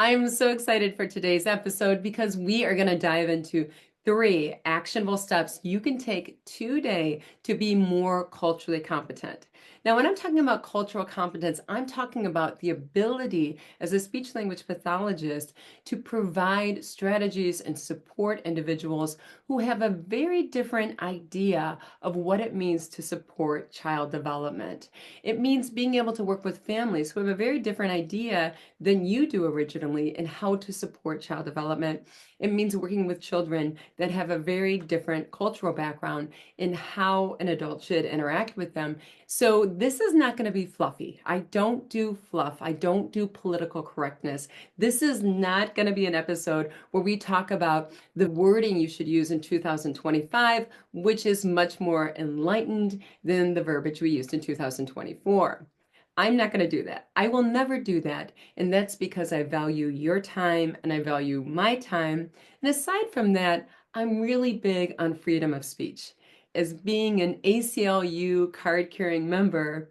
I'm so excited for today's episode because we are going to dive into 3 actionable steps you can take today to be more culturally competent. Now, when I'm talking about cultural competence, I'm talking about the ability as a speech language pathologist to provide strategies and support individuals who have a very different idea of what it means to support child development. It means being able to work with families who have a very different idea than you do originally in how to support child development. It means working with children that have a very different cultural background in how an adult should interact with them. So this is not going to be fluffy. I don't do fluff. I don't do political correctness. This is not going to be an episode where we talk about the wording you should use in 2025, which is much more enlightened than the verbiage we used in 2024. I'm not going to do that. I will never do that. And that's because I value your time and I value my time. And aside from that, I'm really big on freedom of speech. As being an ACLU card carrying member,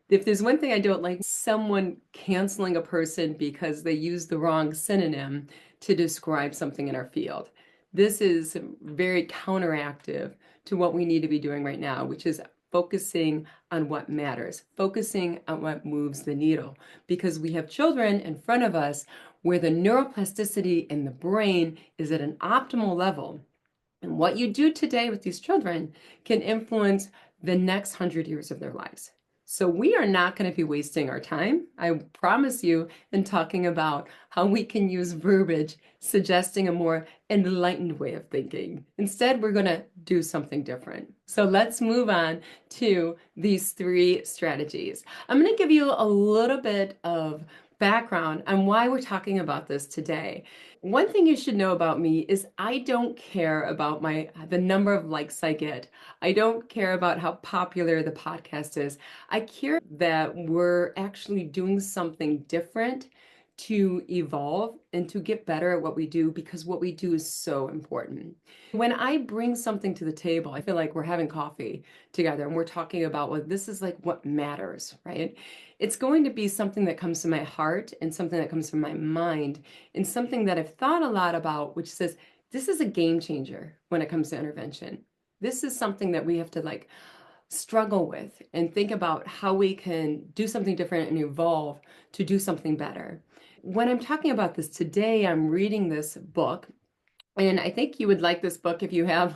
if there's one thing I don't like, someone canceling a person because they use the wrong synonym to describe something in our field. This is very counteractive to what we need to be doing right now, which is focusing on what matters, focusing on what moves the needle, because we have children in front of us where the neuroplasticity in the brain is at an optimal level. And what you do today with these children can influence the next 100 years of their lives. So we are not going to be wasting our time, I promise you, in talking about how we can use verbiage suggesting a more enlightened way of thinking. Instead, we're going to do something different. So let's move on to these 3 strategies. I'm going to give you a little bit of background on why we're talking about this today. One thing you should know about me is I don't care about the number of likes I get. I don't care about how popular the podcast is. I care that we're actually doing something different to evolve and to get better at what we do, because what we do is so important. When I bring something to the table, I feel like we're having coffee together and we're talking about, well, this is like what matters, right? It's going to be something that comes from my heart and something that comes from my mind and something that I've thought a lot about, which says this is a game changer when it comes to intervention. This is something that we have to struggle with and think about how we can do something different and evolve to do something better. When I'm talking about this today, I'm reading this book, and I think you would like this book if you have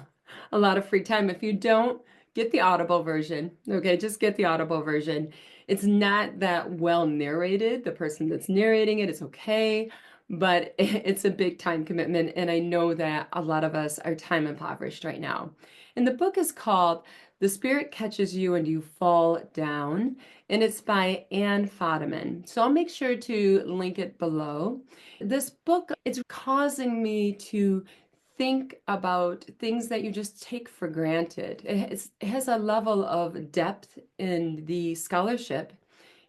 a lot of free time. If you don't, get the Audible version. Okay, just get the Audible version. It's not that well narrated. The person that's narrating it is okay, but it's a big time commitment. And I know that a lot of us are time impoverished right now. And the book is called The Spirit Catches You and You Fall Down, and it's by Anne Fadiman. So I'll make sure to link it below. This book, it's causing me to think about things that you just take for granted. It has a level of depth in the scholarship,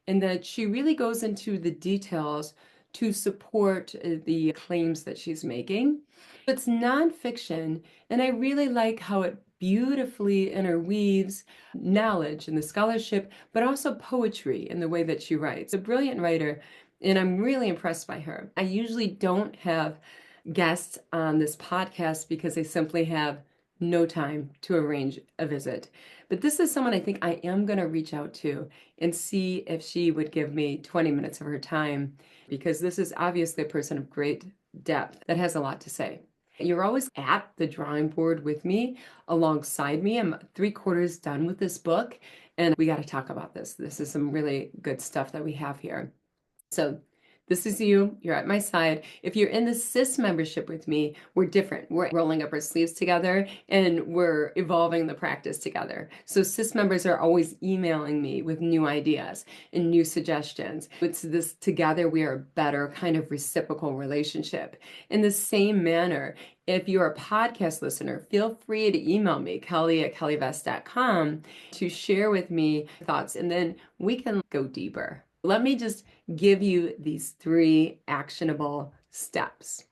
in that she really goes into the details to support the claims that she's making. It's nonfiction, and I really like how it beautifully interweaves knowledge and the scholarship, but also poetry in the way that she writes. A brilliant writer, and I'm really impressed by her. I usually don't have guests on this podcast because they simply have no time to arrange a visit. But this is someone I think I am going to reach out to and see if she would give me 20 minutes of her time, because this is obviously a person of great depth that has a lot to say. You're always at the drawing board with me, alongside me. I'm 3/4 done with this book, and we got to talk about this. This is some really good stuff that we have here. So this is you. You're at my side. If you're in the CIS membership with me, we're different. We're rolling up our sleeves together and we're evolving the practice together. So CIS members are always emailing me with new ideas and new suggestions. It's this together we are a better kind of reciprocal relationship. In the same manner, if you're a podcast listener, feel free to email me, Kelly@KellyVess.com, to share with me thoughts, and then we can go deeper. Let me just give you these 3 actionable steps.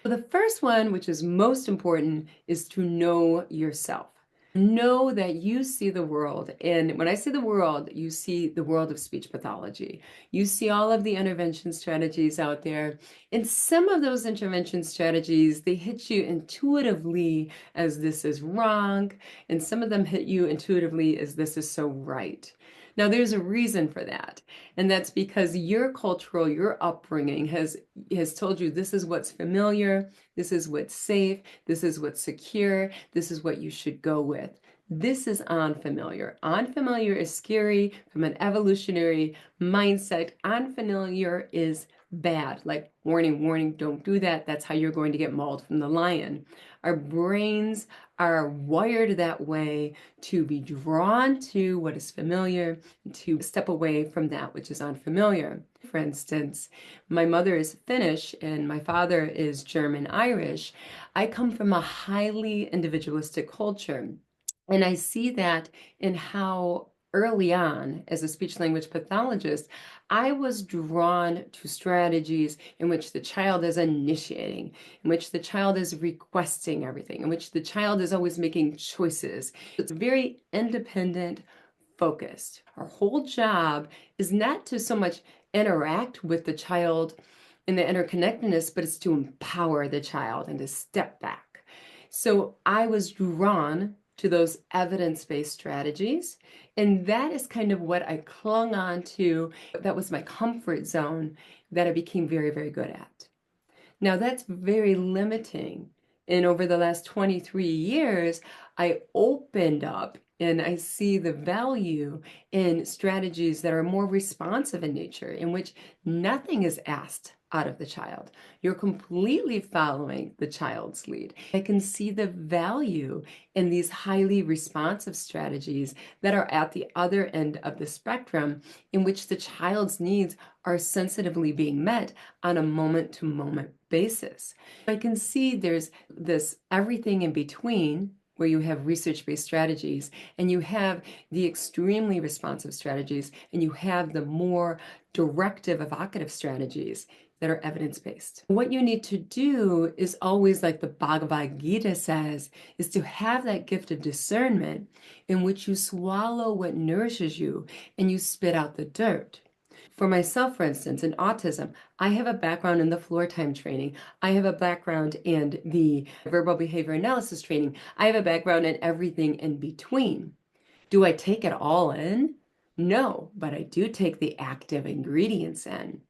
So the first one, which is most important, is to know yourself. Know that you see the world. And when I say the world, you see the world of speech pathology. You see all of the intervention strategies out there. And some of those intervention strategies, they hit you intuitively as this is wrong. And some of them hit you intuitively as this is so right. Now, there's a reason for that. And that's because your upbringing has told you this is what's familiar, this is what's safe, this is what's secure, this is what you should go with. This is unfamiliar. Unfamiliar is scary from an evolutionary mindset. Unfamiliar is bad. Like, warning, warning, don't do that. That's how you're going to get mauled from the lion. Our brains are wired that way to be drawn to what is familiar, to step away from that which is unfamiliar. For instance, my mother is Finnish and my father is German Irish. I come from a highly individualistic culture. And I see that in how early on, as a speech language pathologist, I was drawn to strategies in which the child is initiating, in which the child is requesting everything, in which the child is always making choices. It's very independent focused. Our whole job is not to so much interact with the child in the interconnectedness, but it's to empower the child and to step back. So I was drawn to those evidence-based strategies, and that is kind of what I clung on to. That was my comfort zone that I became very, very good at. Now that's very limiting. And over the last 23 years, I opened up and I see the value in strategies that are more responsive in nature, in which nothing is asked out of the child. You're completely following the child's lead. I can see the value in these highly responsive strategies that are at the other end of the spectrum, in which the child's needs are sensitively being met on a moment-to-moment basis. I can see there's this everything in between, where you have research-based strategies and you have the extremely responsive strategies and you have the more directive, evocative strategies that are evidence-based. What you need to do is always, like the Bhagavad Gita says, is to have that gift of discernment in which you swallow what nourishes you and you spit out the dirt. For myself, for instance, in autism, I have a background in the floor time training. I have a background in the verbal behavior analysis training. I have a background in everything in between. Do I take it all in? No, but I do take the active ingredients in.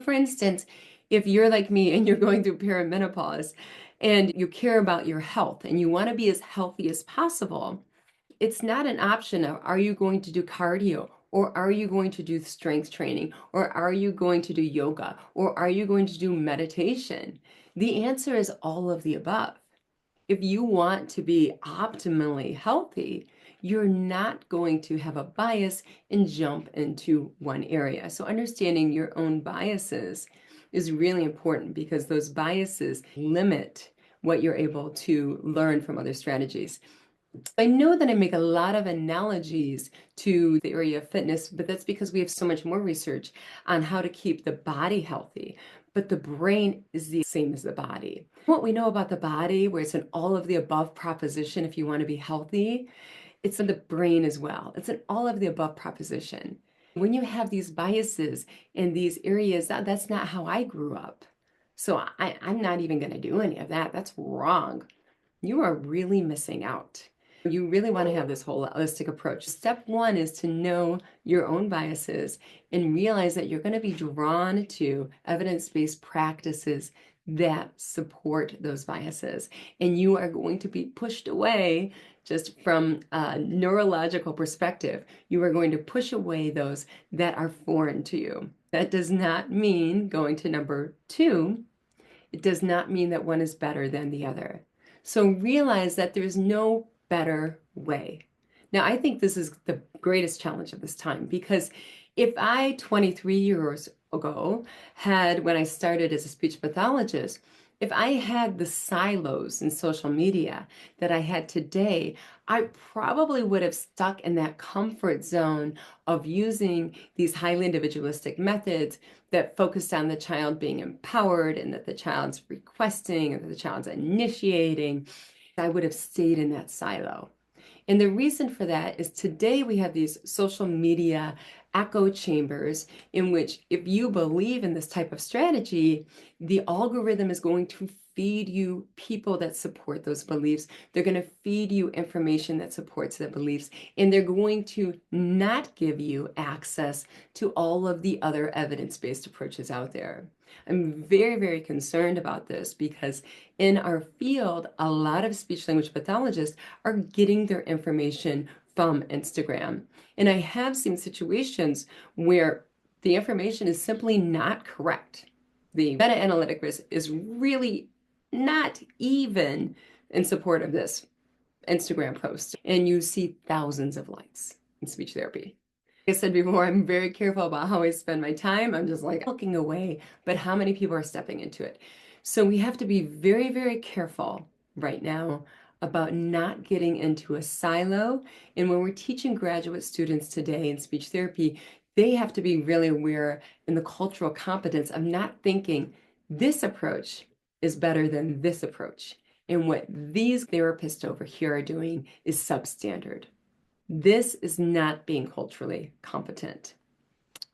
For instance, if you're like me and you're going through perimenopause and you care about your health and you want to be as healthy as possible, it's not an option of, are you going to do cardio, or are you going to do strength training, or are you going to do yoga, or are you going to do meditation? The answer is all of the above. If you want to be optimally healthy, you're not going to have a bias and jump into one area. So understanding your own biases is really important, because those biases limit what you're able to learn from other strategies. I know that I make a lot of analogies to the area of fitness, but that's because we have so much more research on how to keep the body healthy. But the brain is the same as the body. What we know about the body, where it's an all of the above proposition if you want to be healthy, it's in the brain as well. It's an all of the above proposition. When you have these biases in these areas, that's not how I grew up. So I'm not even going to do any of that. That's wrong. You are really missing out. You really want to have this holistic approach. Step one is to know your own biases and realize that you're going to be drawn to evidence-based practices that support those biases. And you are going to be pushed away, just from a neurological perspective, you are going to push away those that are foreign to you. That does not mean going to number two. It does not mean that one is better than the other. So realize that there's no better way. Now, I think this is the greatest challenge of this time, because if I, 23 years ago, when I started as a speech pathologist, if I had the silos in social media that I had today, I probably would have stuck in that comfort zone of using these highly individualistic methods that focused on the child being empowered and that the child's requesting and that the child's initiating. I would have stayed in that silo. And the reason for that is today we have these social media echo chambers in which if you believe in this type of strategy, the algorithm is going to feed you people that support those beliefs. They're going to feed you information that supports the beliefs, and they're going to not give you access to all of the other evidence-based approaches out there. I'm very, very concerned about this because in our field, a lot of speech language pathologists are getting their information from Instagram. And I have seen situations where the information is simply not correct. The meta-analytic risk is really not even in support of this Instagram post. And you see thousands of likes in speech therapy. Like I said before, I'm very careful about how I spend my time. I'm just like looking away, but how many people are stepping into it? So we have to be very, very careful right now about not getting into a silo. And when we're teaching graduate students today in speech therapy, they have to be really aware in the cultural competence of not thinking this approach is better than this approach. And what these therapists over here are doing is substandard. This is not being culturally competent.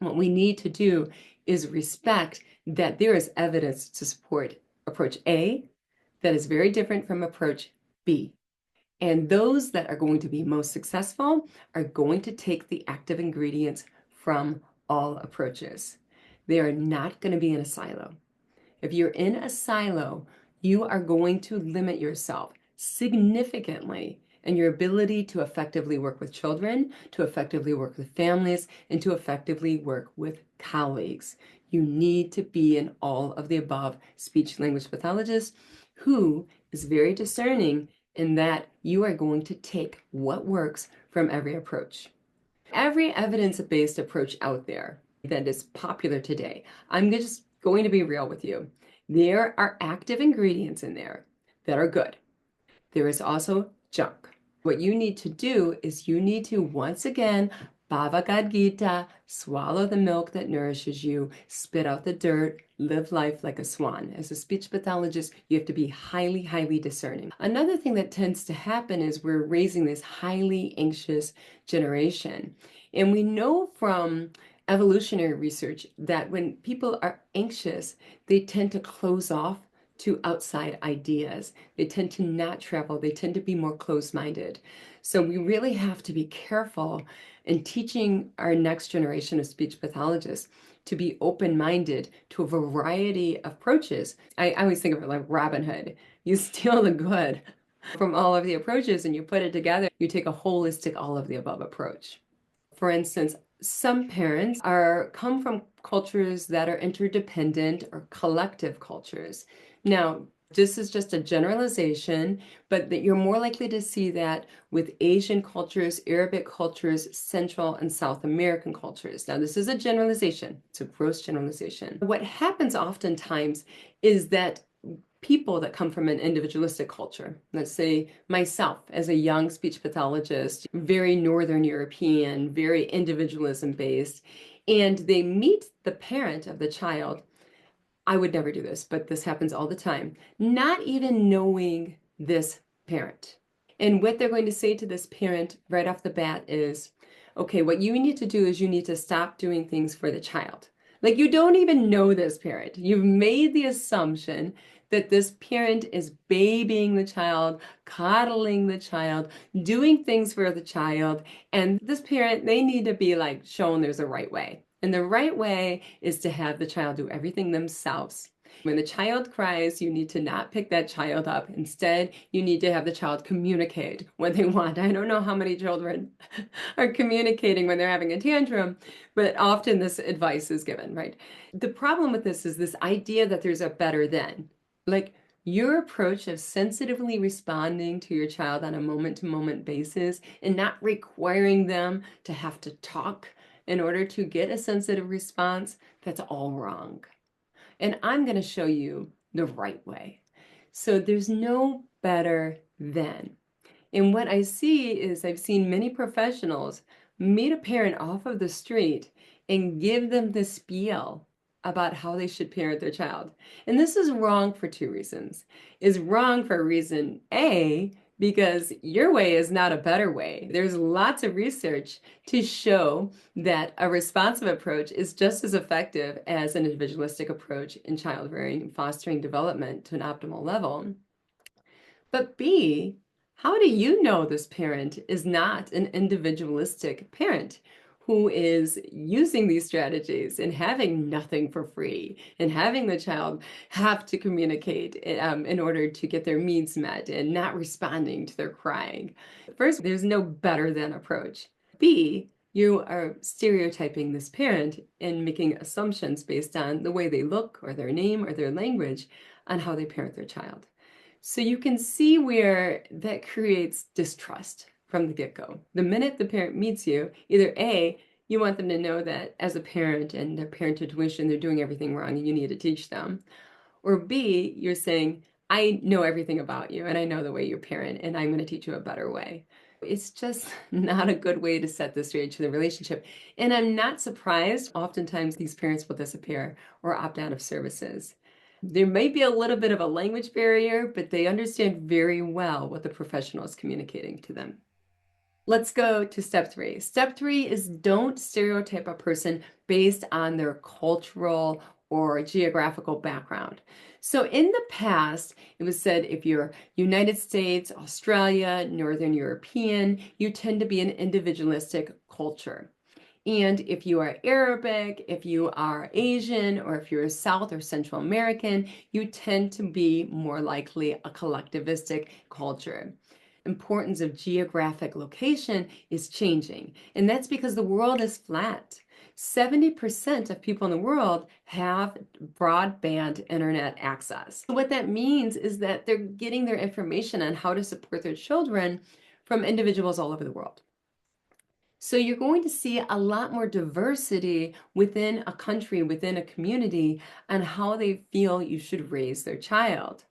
What we need to do is respect that there is evidence to support approach A that is very different from approach B. And those that are going to be most successful are going to take the active ingredients from all approaches. They are not going to be in a silo. If you're in a silo, you are going to limit yourself significantly in your ability to effectively work with children, to effectively work with families, and to effectively work with colleagues. You need to be an all of the above speech language pathologist who is very discerning in that you are going to take what works from every approach. Every evidence-based approach out there that is popular today, I'm just going to be real with you. There are active ingredients in there that are good. There is also junk. What you need to do is you need to, once again, Bhagavad Gita, swallow the milk that nourishes you, spit out the dirt, live life like a swan. As a speech pathologist, you have to be highly, highly discerning. Another thing that tends to happen is we're raising this highly anxious generation. And we know from evolutionary research that when people are anxious, they tend to close off to outside ideas. They tend to not travel. They tend to be more closed-minded. So we really have to be careful in teaching our next generation of speech pathologists to be open-minded to a variety of approaches. I always think of it like Robin Hood. You steal the good from all of the approaches and you put it together. You take a holistic, all of the above approach. For instance, some parents come from cultures that are interdependent or collective cultures. Now, this is just a generalization, but that you're more likely to see that with Asian cultures, Arabic cultures, Central and South American cultures. Now, this is a generalization. It's a gross generalization. What happens oftentimes is that people that come from an individualistic culture, let's say myself as a young speech pathologist, very Northern European, very individualism based, and they meet the parent of the child. I would never do this, but this happens all the time, not even knowing this parent. And what they're going to say to this parent right off the bat is, okay, what you need to do is you need to stop doing things for the child. Like you don't even know this parent. You've made the assumption that this parent is babying the child, coddling the child, doing things for the child. And this parent, they need to be like shown there's a right way. And the right way is to have the child do everything themselves. When the child cries, you need to not pick that child up. Instead, you need to have the child communicate what they want. I don't know how many children are communicating when they're having a tantrum, but often this advice is given, right? The problem with this is this idea that there's a better than. Like your approach of sensitively responding to your child on a moment-to-moment basis and not requiring them to have to talk in order to get a sensitive response, that's all wrong. And I'm going to show you the right way. So there's no better than. And what I see is I've seen many professionals meet a parent off of the street and give them the spiel about how they should parent their child. And this is wrong for two reasons. It's wrong for reason A, because your way is not a better way. There's lots of research to show that a responsive approach is just as effective as an individualistic approach in child rearing and fostering development to an optimal level. But B, how do you know this parent is not an individualistic parent who is using these strategies and having nothing for free and having the child have to communicate in order to get their needs met and not responding to their crying? First, there's no better than approach. B, you are stereotyping this parent and making assumptions based on the way they look or their name or their language on how they parent their child. So you can see where that creates distrust from the get-go. The minute the parent meets you, either A, you want them to know that as a parent and their parent intuition, they're doing everything wrong and you need to teach them. Or B, you're saying, I know everything about you and I know the way you parent and I'm going to teach you a better way. It's just not a good way to set the stage for the relationship. And I'm not surprised, oftentimes these parents will disappear or opt out of services. There may be a little bit of a language barrier, but they understand very well what the professional is communicating to them. Let's go to step 3. Step 3 is don't stereotype a person based on their cultural or geographical background. So in the past, it was said if you're United States, Australia, Northern European, you tend to be an individualistic culture. And if you are Arabic, if you are Asian, or if you're South or Central American, you tend to be more likely a collectivistic culture. Importance of geographic location is changing, and that's because the world is flat. 70% of people in the world have broadband internet access. What that means is that they're getting their information on how to support their children from individuals all over the world. So you're going to see a lot more diversity within a country, within a community, on how they feel you should raise their child.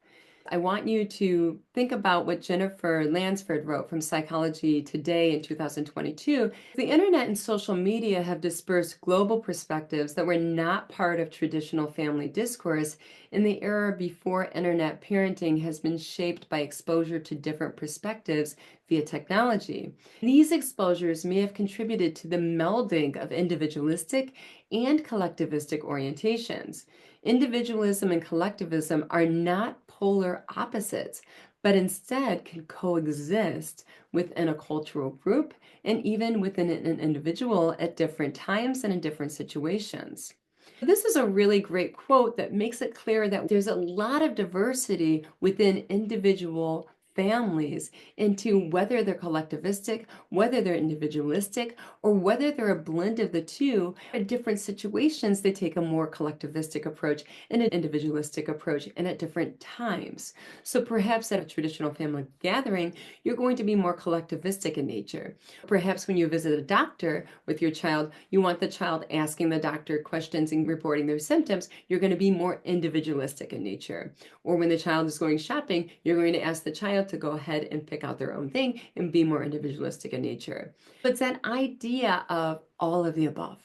I want you to think about what Jennifer Lansford wrote from Psychology Today in 2022. The internet and social media have dispersed global perspectives that were not part of traditional family discourse in the era before internet parenting has been shaped by exposure to different perspectives via technology. These exposures may have contributed to the melding of individualistic and collectivistic orientations. Individualism and collectivism are not polar opposites, but instead can coexist within a cultural group and even within an individual at different times and in different situations. This is a really great quote that makes it clear that there's a lot of diversity within individual families into whether they're collectivistic, whether they're individualistic, or whether they're a blend of the two. In different situations, they take a more collectivistic approach and an individualistic approach, and at different times. So perhaps at a traditional family gathering, you're going to be more collectivistic in nature. Perhaps when you visit a doctor with your child, you want the child asking the doctor questions and reporting their symptoms. You're going to be more individualistic in nature. Or when the child is going shopping, you're going to ask the child to go ahead and pick out their own thing and be more individualistic in nature. But it's that idea of all of the above.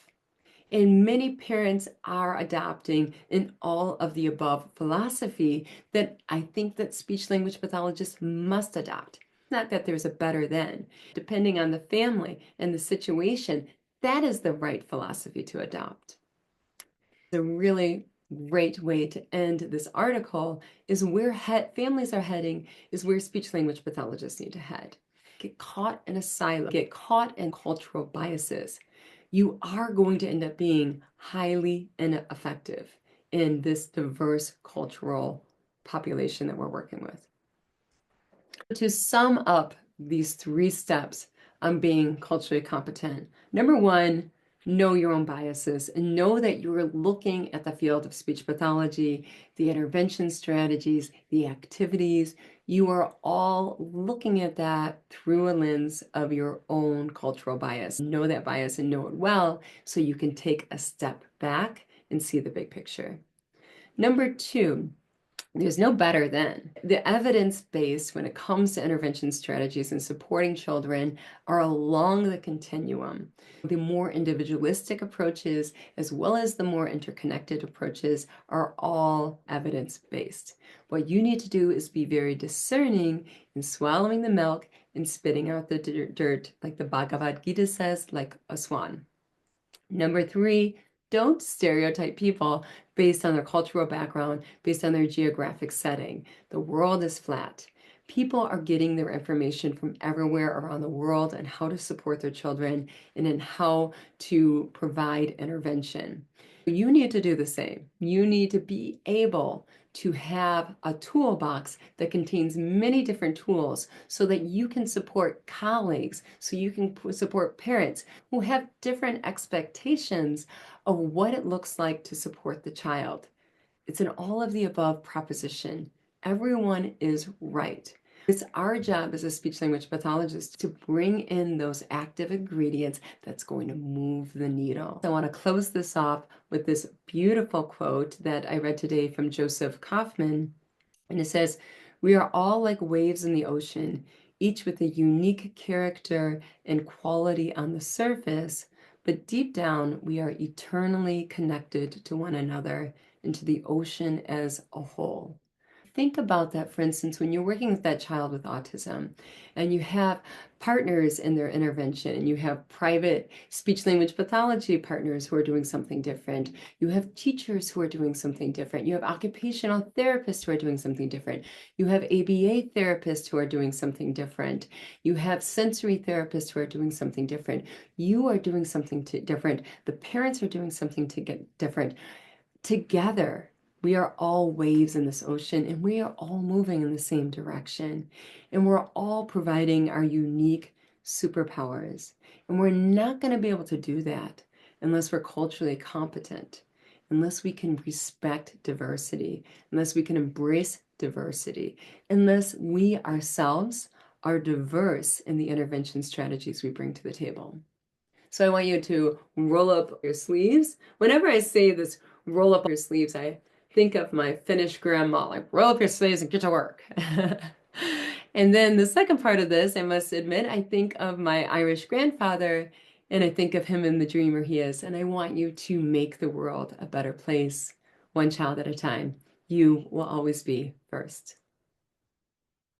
And many parents are adopting an all of the above philosophy that I think that speech language pathologists must adopt. Not that there's a better than. Depending on the family and the situation, that is the right philosophy to adopt. A really great way to end this article is where families are heading, is where speech language pathologists need to head. Get caught in a silo, get caught in cultural biases. You are going to end up being highly ineffective in this diverse cultural population that we're working with. To sum up these 3 steps on being culturally competent, number 1, know your own biases and know that you're looking at the field of speech pathology, the intervention strategies, the activities. You are all looking at that through a lens of your own cultural bias. Know that bias and know it well so you can take a step back and see the big picture. Number 2, There's no better than. The evidence-based when it comes to intervention strategies and supporting children are along the continuum. The more individualistic approaches, as well as the more interconnected approaches, are all evidence-based. What you need to do is be very discerning in swallowing the milk and spitting out the dirt, like the Bhagavad Gita says, like a swan. Number three, don't stereotype people based on their cultural background, based on their geographic setting. The world is flat. People are getting their information from everywhere around the world on how to support their children and in how to provide intervention. You need to do the same. You need to be able to have a toolbox that contains many different tools so that you can support colleagues, so you can support parents who have different expectations of what it looks like to support the child. It's an all of the above proposition. Everyone is right. It's our job as a speech language pathologist to bring in those active ingredients that's going to move the needle. I want to close this off with this beautiful quote that I read today from Joseph Kaufman. And it says, "We are all like waves in the ocean, each with a unique character and quality on the surface, but deep down we are eternally connected to one another and to the ocean as a whole." Think about that, for instance, when you're working with that child with autism and you have partners in their intervention and you have private speech language pathology partners who are doing something different. You have teachers who are doing something different. You have occupational therapists who are doing something different. You have ABA therapists who are doing something different. You have sensory therapists who are doing something different. You are doing something different. The parents are doing something to get different. Together, we are all waves in this ocean and we are all moving in the same direction. And we're all providing our unique superpowers. And we're not going to be able to do that unless we're culturally competent, unless we can respect diversity, unless we can embrace diversity, unless we ourselves are diverse in the intervention strategies we bring to the table. So I want you to roll up your sleeves. Whenever I say this, roll up your sleeves, I think of my Finnish grandma, like roll up your sleeves and get to work. And then the second part of this, I must admit, I think of my Irish grandfather and I think of him in the dreamer he is. And I want you to make the world a better place, one child at a time. You will always be first.